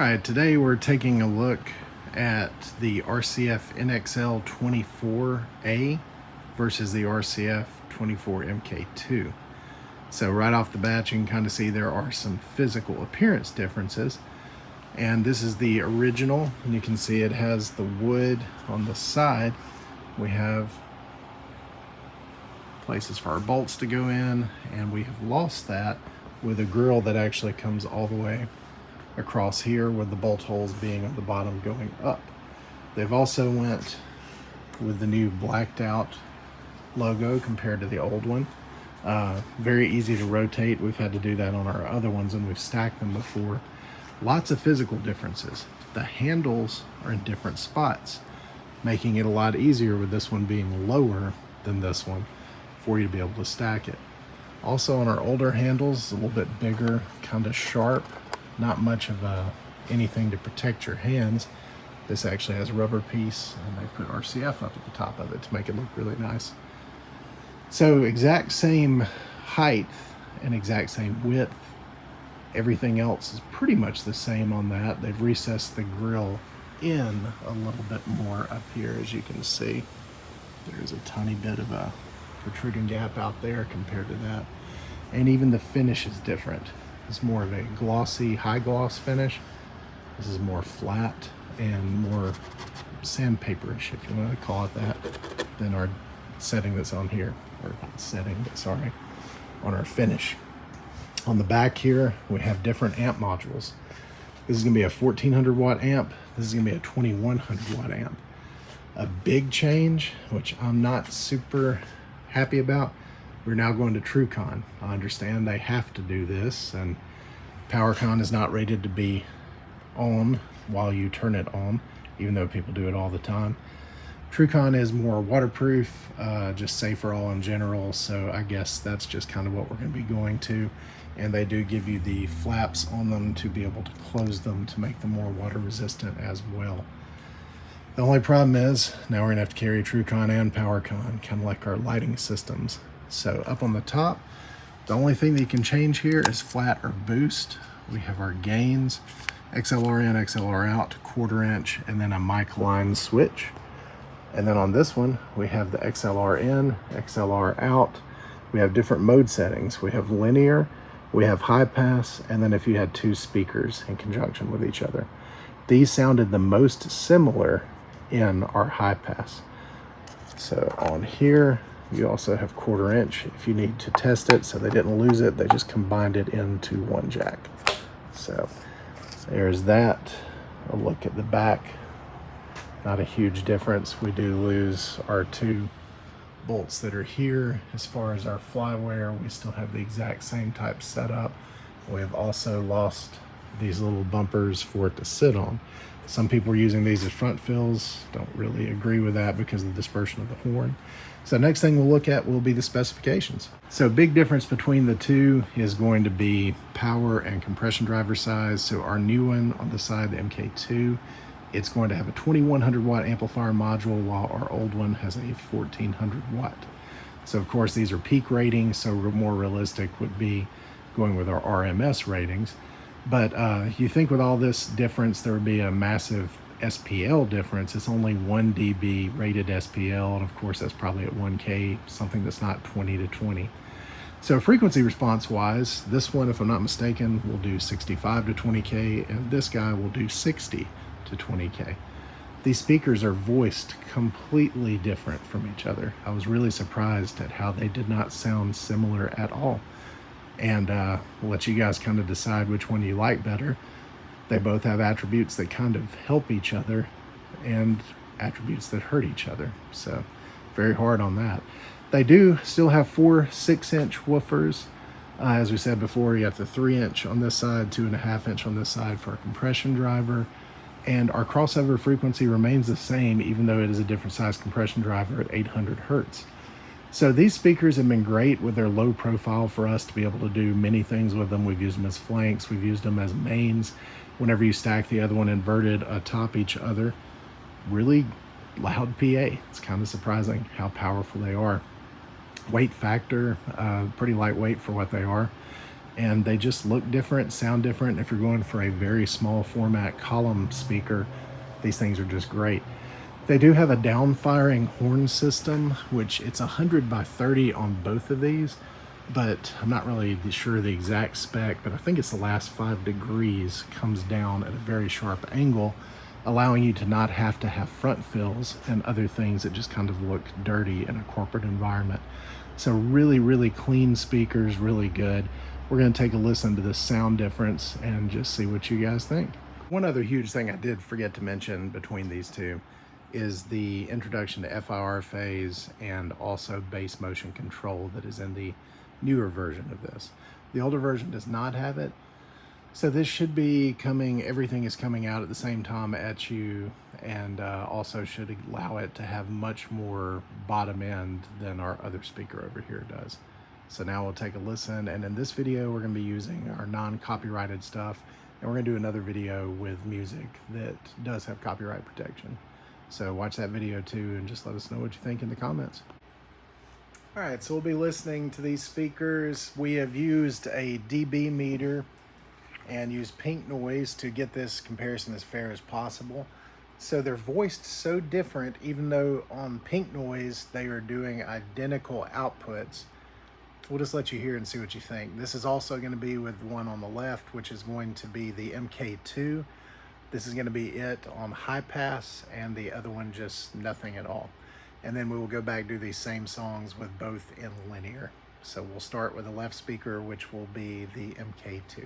Alright, today we're taking a look at the RCF NXL24-A versus the RCF 24-MK2. So right off the bat you can kind of see there are some physical appearance differences. And this is the original, and you can see it has the wood on the side. We have places for our bolts to go in, and we have lost that with a grill that actually comes all the way across here, with the bolt holes being on the bottom going up. They've also went with the new blacked out logo compared to the old one. Very easy to rotate. We've had to do that on our other ones and we've stacked them before. Lots of physical differences. The handles are in different spots, making it a lot easier with this one being lower than this one for you to be able to stack it. Also on our older handles, a little bit bigger, kind of sharp, not much of anything to protect your hands. This actually has a rubber piece, and they put RCF up at the top of it to make it look really nice. So exact same height and exact same width. Everything else is pretty much the same on that. They've recessed the grill in a little bit more up here, as you can see. There's a tiny bit of a protruding gap out there compared to that. And even the finish is different. It's more of a glossy, high gloss finish. This is more flat and more sandpaperish, if you want to call it that, than our setting that's on here. Or not setting, but sorry, on our finish. On the back here, we have different amp modules. This is going to be a 1400 watt amp. This is going to be a 2100 watt amp. A big change, which I'm not super happy about, we're now going to TrueCon. I understand they have to do this, and PowerCon is not rated to be on while you turn it on, even though people do it all the time. TrueCon is more waterproof, just safer all in general, so I guess that's just kind of what we're going to be going to. And they do give you the flaps on them to be able to close them to make them more water resistant as well. The only problem is now we're going to have to carry TrueCon and PowerCon, kind of like our lighting systems. So up on the top, the only thing that you can change here is flat or boost. We have our gains, XLR in, XLR out, 1/4 inch, and then a mic line switch. And then on this one, we have the XLR in, XLR out. We have different mode settings. We have linear, we have high pass, and then if you had 2 speakers in conjunction with each other. These sounded the most similar in our high pass. So on here, you also have 1/4 inch if you need to test it, so they didn't lose it. They just combined it into one jack. So there's that. A look at the back. Not a huge difference. We do lose our 2 bolts that are here. As far as our flyware, we still have the exact same type setup. We have also lost these little bumpers for it to sit on. Some people are using these as front fills. Don't really agree with that because of the dispersion of the horn. So next thing we'll look at will be the specifications. So big difference between the two is going to be power and compression driver size. So our new one on the side, the MK2, it's going to have a 2100 watt amplifier module, while our old one has a 1400 watt. So of course these are peak ratings, so more realistic would be going with our RMS ratings. But you think with all this difference there would be a massive SPL difference. It's only 1 dB rated SPL, and of course that's probably at 1K, something that's not 20 to 20. So frequency response wise, this one, if I'm not mistaken, will do 65 to 20K, and this guy will do 60 to 20K. These speakers are voiced completely different from each other. I was really surprised at how they did not sound similar at all. And we'll let you guys kind of decide which one you like better. They both have attributes that kind of help each other and attributes that hurt each other. So very hard on that. They do still have 4 6-inch woofers. As we said before, you have the 3-inch on this side, 2.5 inch on this side for a compression driver. And our crossover frequency remains the same, even though it is a different size compression driver at 800 hertz. So these speakers have been great with their low profile for us to be able to do many things with them. We've used them as flanks, we've used them as mains. Whenever you stack the other one inverted atop each other, really loud PA. It's kind of surprising how powerful they are. Weight factor, pretty lightweight for what they are. and they just look different, sound different. If you're going for a very small format column speaker, these things are just great. They do have a down-firing horn system, which it's 100 by 30 on both of these, but I'm not really sure the exact spec, but I think it's the last 5 degrees comes down at a very sharp angle, allowing you to not have to have front fills and other things that just kind of look dirty in a corporate environment. So really, really clean speakers, really good. We're going to take a listen to this sound difference and just see what you guys think. One other huge thing I did forget to mention between these two is the introduction to FIR phase and also bass motion control that is in the newer version of this. The older version does not have it. So this should be coming, everything is coming out at the same time at you, and also should allow it to have much more bottom end than our other speaker over here does. So now we'll take a listen, and in this video we're going to be using our non-copyrighted stuff, and we're going to do another video with music that does have copyright protection. So watch that video too and just let us know what you think in the comments. All right, so we'll be listening to these speakers. We have used a dB meter and used pink noise to get this comparison as fair as possible. So they're voiced so different, even though on pink noise they are doing identical outputs. We'll just let you hear and see what you think. This is also going to be with the one on the left, which is going to be the MK2. This is going to be it on high pass, and the other one just nothing at all. And then we will go back, do these same songs with both in linear. So we'll start with the left speaker, which will be the MK2.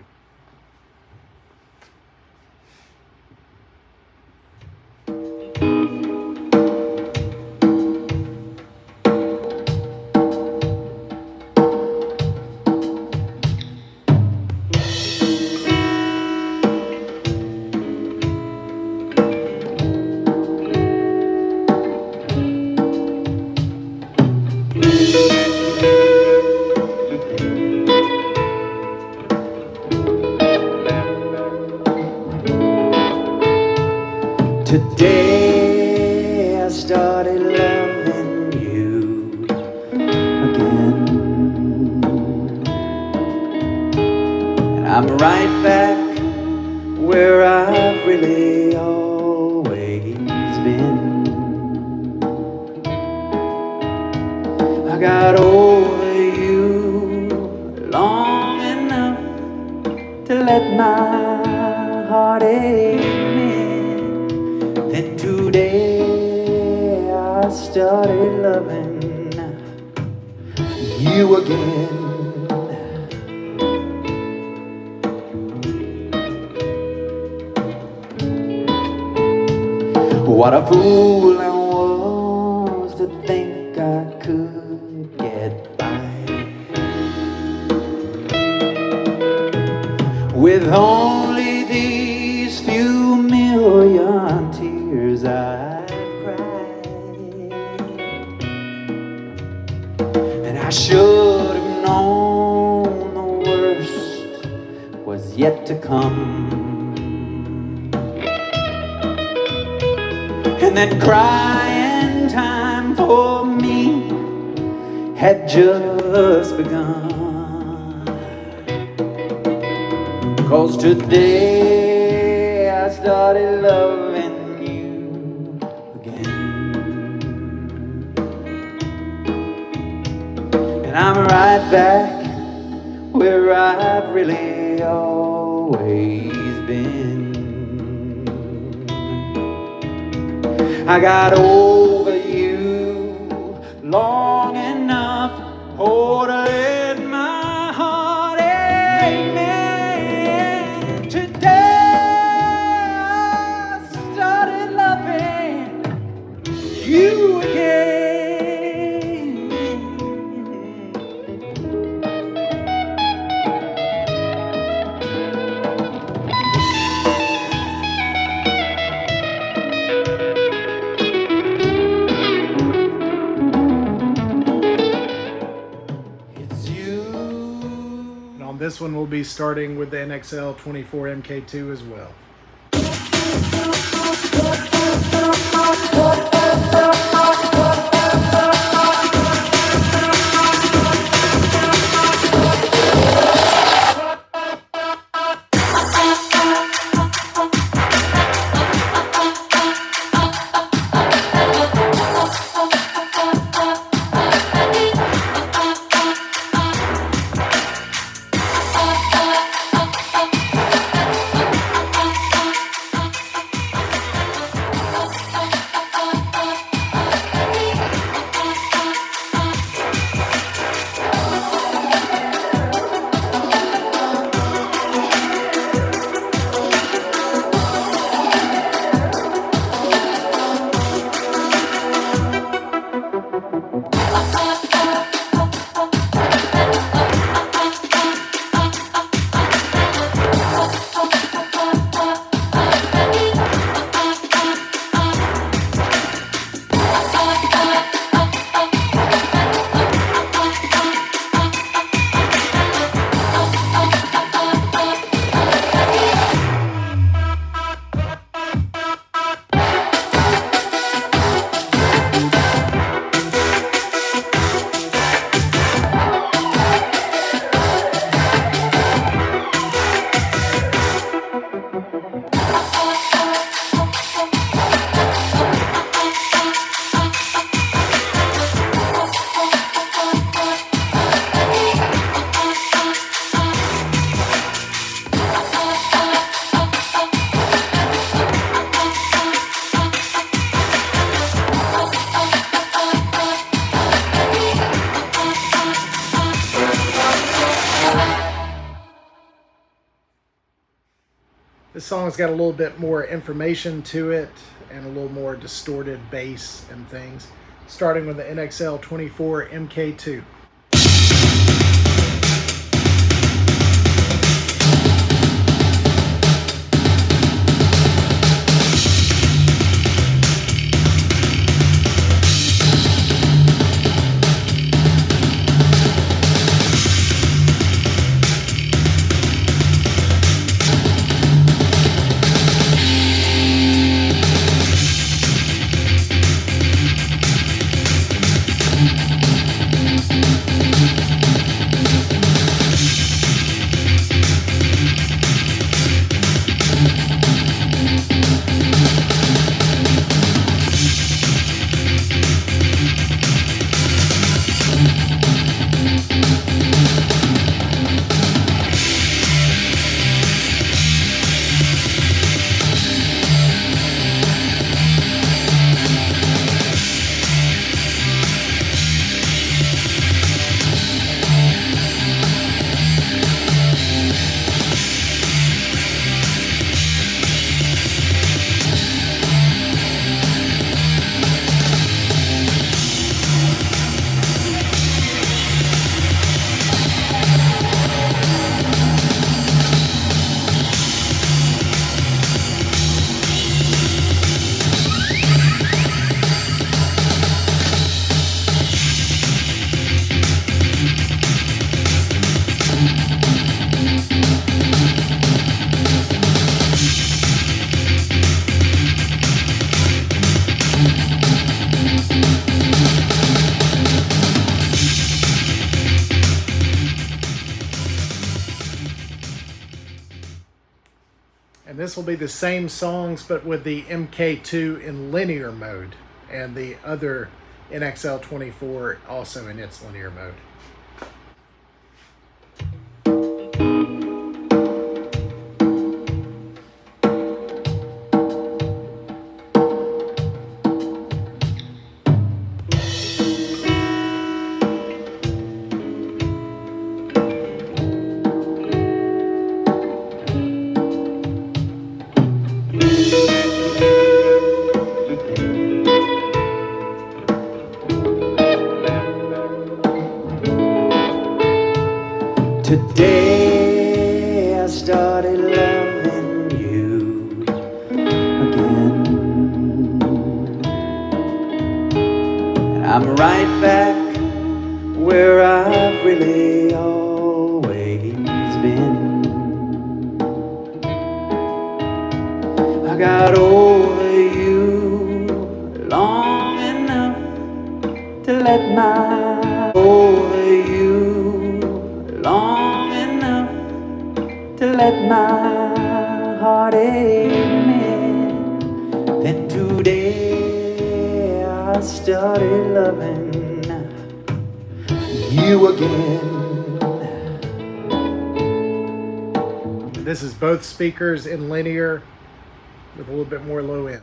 Today I started loving you again, and I'm right back where I've really always been. I got over you long enough to let my heart ache. Then today I started loving you again. What a fool I was to think I could get by with only these few million tears I've cried. And I should have known the worst was yet to come. And then crying time for me had just begun. 'Cause today I started loving you again, and I'm right back where I've really always been. I got over you long enough, oh, to let my heart ache. Today I started loving you again. This one will be starting with the NXL24-MK2 as well. This song's got a little bit more information to it and a little more distorted bass and things, starting with the NXL24-MK2. And this will be the same songs, but with the MK2 in linear mode, and the other NXL24 also in its linear mode. Today I started loving you again, and I'm right back where I've really always been. I got over you long enough to let my over you long enough to let my heart amen. Then today I started loving you again. This is both speakers in linear with a little bit more low end.